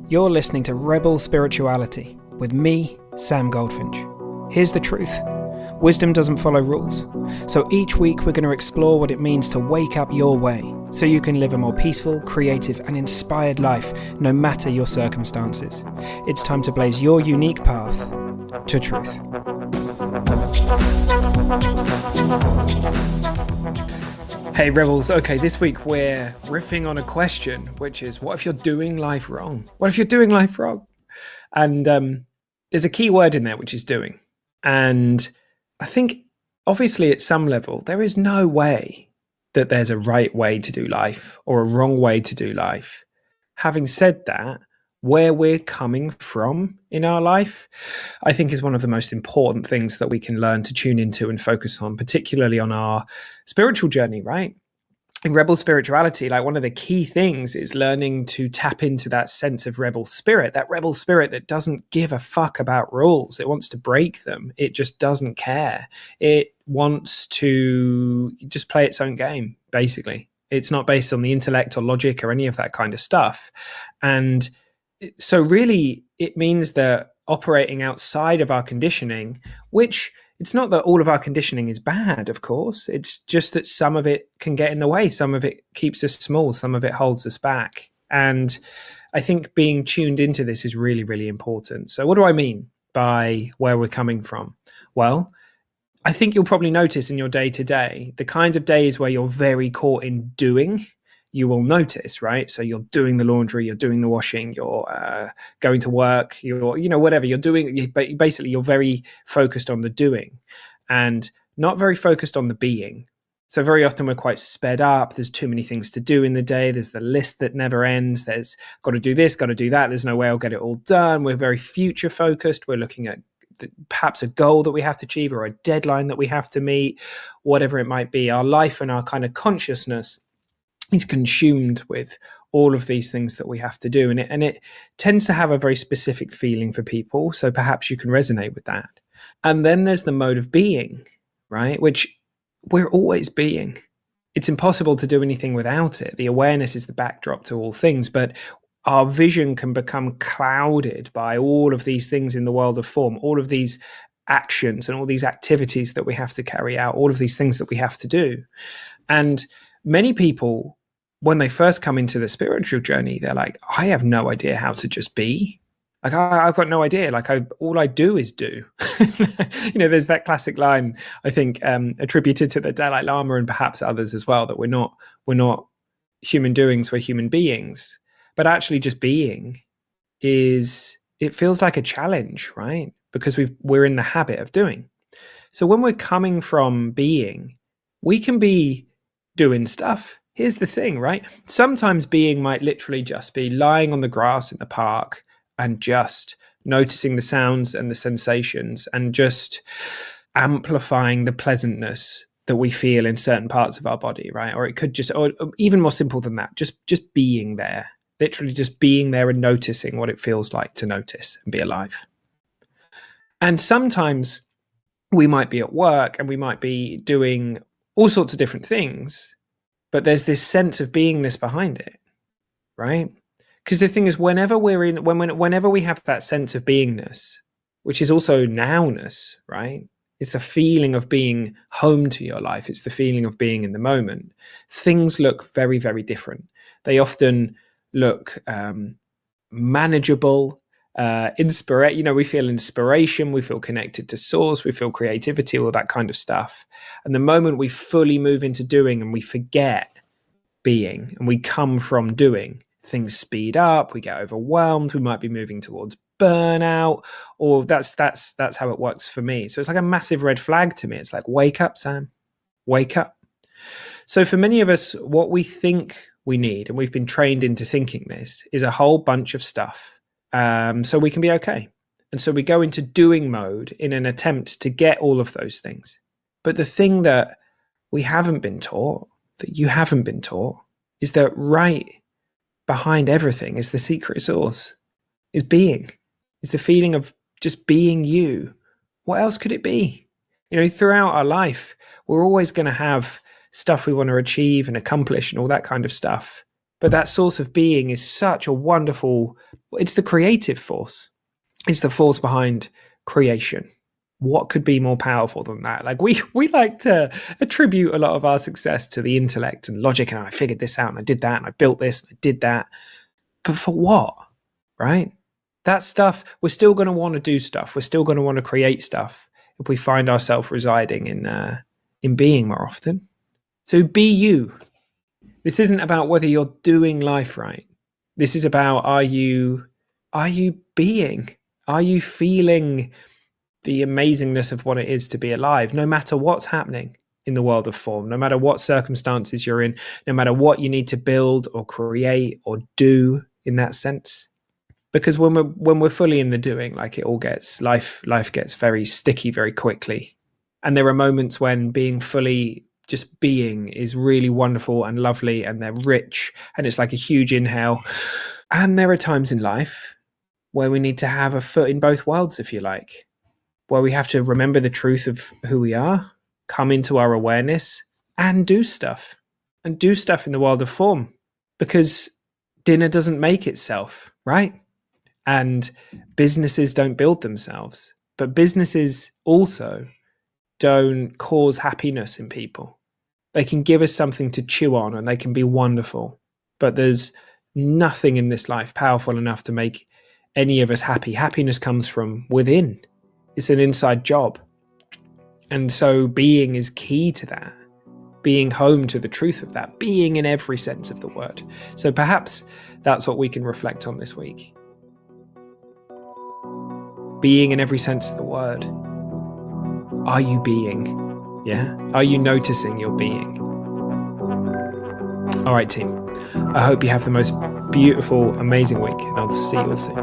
You're listening to Rebel Spirituality with me, Sam Goldfinch. Here's the truth. Wisdom doesn't follow rules. So each week we're going to explore what it means to wake up your way so you can live a more peaceful, creative and inspired life no matter your circumstances. It's time to blaze your unique path to truth. Hey Rebels, okay, this week we're riffing on a question, which is, what if you're doing life wrong? What if you're doing life wrong? And there's a key word in there, which is doing. And I think, obviously, at some level, there is no way that there's a right way to do life or a wrong way to do life. Having said that, where we're coming from in our life, I think is one of the most important things that we can learn to tune into and focus on, particularly on our spiritual journey, right? In rebel spirituality, like one of the key things is learning to tap into that sense of rebel spirit that doesn't give a fuck about rules. It wants to break them. It just doesn't care. It wants to just play its own game, basically. It's not based on the intellect or logic or any of that kind of stuff. And so really, it means that operating outside of our conditioning, which it's not that all of our conditioning is bad, of course. It's just that some of it can get in the way. Some of it keeps us small. Some of it holds us back. And I think being tuned into this is really, really important. So what do I mean by where we're coming from? Well, I think you'll probably notice in your day-to-day, the kinds of days where you're very caught in doing, you will notice, right? So you're doing the laundry, you're doing the washing, you're going to work, you're, whatever you're doing. Basically, you're very focused on the doing and not very focused on the being. So very often we're quite sped up. There's too many things to do in the day. There's the list that never ends. There's got to do this, got to do that. There's no way I'll get it all done. We're very future focused. We're looking at perhaps a goal that we have to achieve or a deadline that we have to meet, whatever it might be. Our life and our kind of consciousness is consumed with all of these things that we have to do. And it tends to have a very specific feeling for people. So perhaps you can resonate with that. And then there's the mode of being, right? Which we're always being. It's impossible to do anything without it. The awareness is the backdrop to all things, but our vision can become clouded by all of these things in the world of form, all of these actions and all these activities that we have to carry out, all of these things that we have to do. And many people, when they first come into the spiritual journey, they're like, I have no idea how to just be. Like, I've got no idea. Like, all I do is do. There's that classic line, I think, attributed to the Dalai Lama and perhaps others as well, that we're not human doings, we're human beings. But actually just being it feels like a challenge, right? Because we're in the habit of doing. So when we're coming from being, we can be doing stuff. Here's the thing, right? Sometimes being might literally just be lying on the grass in the park and just noticing the sounds and the sensations and just amplifying the pleasantness that we feel in certain parts of our body, right? Or it could just, or even more simple than that, just being there, literally just being there and noticing what it feels like to notice and be alive. And sometimes we might be at work and we might be doing all sorts of different things, but there's this sense of beingness behind it, right? Because the thing is, whenever we have that sense of beingness, which is also nowness, right? It's the feeling of being home to your life. It's the feeling of being in the moment. Things look very, very different. They often look manageable, we feel inspiration, we feel connected to source, we feel creativity, all that kind of stuff. And the moment we fully move into doing and we forget being and we come from doing, things speed up, we get overwhelmed, we might be moving towards burnout, or that's how it works for me. So it's like a massive red flag to me. It's like, wake up, Sam, wake up. So for many of us, what we think we need, and we've been trained into thinking this, is a whole bunch of stuff. So we can be okay. And so we go into doing mode in an attempt to get all of those things. But the thing that we haven't been taught, that you haven't been taught, is that right behind everything is the secret source, is being, is the feeling of just being you. What else could it be? Throughout our life, we're always going to have stuff we want to achieve and accomplish and all that kind of stuff. But that source of being is such a wonderful It's the creative force. It's the force behind creation. What could be more powerful than that? Like we like to attribute a lot of our success to the intellect and logic, and I figured this out and I did that and I built this and I did that. But for what? Right? That stuff, we're still going to want to do stuff. We're still going to want to create stuff if we find ourselves residing in being more often. So be you. This isn't about whether you're doing life right. This is about, are you being? Are you feeling the amazingness of what it is to be alive, no matter what's happening in the world of form, no matter what circumstances you're in, no matter what you need to build or create or do in that sense? Because when we're fully in the doing, like, it all gets, life gets very sticky very quickly. And there are moments when being fully just being is really wonderful and lovely, and they're rich, and it's like a huge inhale. And there are times in life where we need to have a foot in both worlds, if you like, where we have to remember the truth of who we are, come into our awareness, and do stuff in the world of form. Because dinner doesn't make itself, right? And businesses don't build themselves, but businesses also don't cause happiness in people. They can give us something to chew on and they can be wonderful, but there's nothing in this life powerful enough to make any of us happy. Happiness comes from within. It's an inside job. And so being is key to that. Being home to the truth of that. Being in every sense of the word. So perhaps that's what we can reflect on this week. Being in every sense of the word. Are you being? Yeah? Are you noticing your being? All right, team. I hope you have the most beautiful, amazing week, and I'll see you all soon.